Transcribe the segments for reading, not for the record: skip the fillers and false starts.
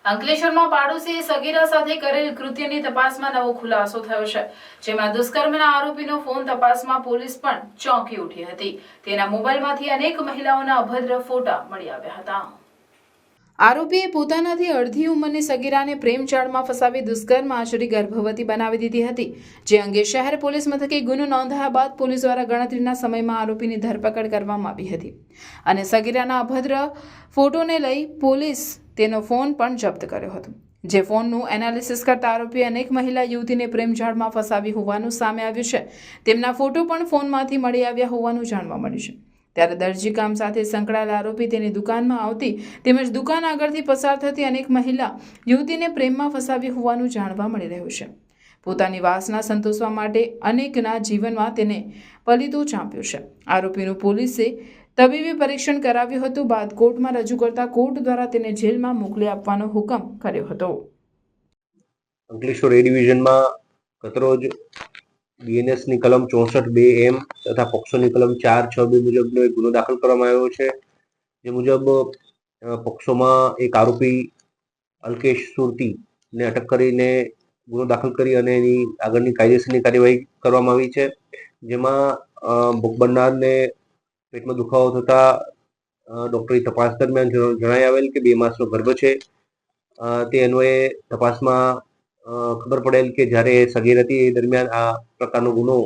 અંકલેશ્વરમાં પાડોશીએ સગીરા સાથે કરેલ કૃત્યની તપાસમાં નવો ખુલાસો થયો છે, જેમાં દુષ્કર્મના આરોપીનો ફોન તપાસમાં પોલીસ પણ ચોંકી ઉઠી હતી। તેના મોબાઈલમાંથી અનેક મહિલાઓના અભદ્ર ફોટા મળી આવ્યા હતા। આરોપીએ પોતાનાથી અડધી ઉંમરની સગીરાને પ્રેમજાળમાં ફસાવી દુષ્કર્મ આચરી ગર્ભવતી બનાવી દીધી હતી, જે અંગે શહેર પોલીસ મથકે ગુનો નોંધાયા બાદ પોલીસ દ્વારા ગણતરીના સમયમાં આરોપીની ધરપકડ કરવામાં આવી હતી અને સગીરાના અભદ્ર ફોટોને લઈ પોલીસ તેનો ફોન પણ જપ્ત કર્યો હતો। જે ફોનનું એનાલિસિસ કરતા આરોપીએ અનેક મહિલા યુવતીને પ્રેમજાળમાં ફસાવી હોવાનું સામે આવ્યું છે। તેમના ફોટો પણ ફોનમાંથી મળી આવ્યા હોવાનું જાણવા મળ્યું છે। ત્યારે દરજી કામ સાથે સંકળાયેલા આરોપી તેની દુકાનમાં આવતી તેમજ દુકાન આગળથી પસાર થતી અનેક મહિલા યુવતીને પ્રેમમાં ફસાવી હોવાનું જાણવા મળી રહ્યું છે। પોતાની વાસના સંતોષવા માટે અનેકના જીવનમાં તેને પલીતું ચાંપ્યું છે। આરોપીનું પોલીસે તબીબી પરીક્ષણ કરાવ્યું હતું બાદ કોર્ટમાં રજૂ કરતા કોર્ટ દ્વારા તેને જેલમાં મોકલી આપવાનો હુકમ કર્યો હતો। અંકલેશ્વર એ ડિવિઝનમાં ગતરોજ બીએનએસ ની કલમ 64(2)M તથા પોક્સોની કલમ 4(6)(2) મુજબનો એક ગુનો દાખલ કરવામાં આવ્યો છે। જે મુજબ પોક્સોમાં એક આરોપી અલ્કેશ સુરતી ને અટક કરીને ગુનો દાખલ કરી અને એની આગળની કાયદેસરની કાર્યવાહી કરવામાં આવી છે। જેમાં ભોગ બનનારને પેટમાં દુખાવો થતા ડોક્ટરી તપાસ દરમિયાન જણાઈ આવેલ કે 2 માસનો ગર્ભ છે। તે અન્વયે તપાસમાં ખબર પડેલ કે જ્યારે સગીર હતી એ દરમિયાન આ પ્રકારનો ગુનો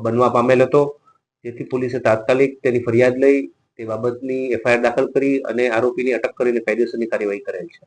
બનવા પામેલ હતો, જેથી પોલીસે તાત્કાલિક તેની ફરિયાદ લઈ તે બાબતની એફઆઈઆર દાખલ કરી અને આરોપીની અટક કરીને કાયદેસરની કાર્યવાહી કરેલ છે।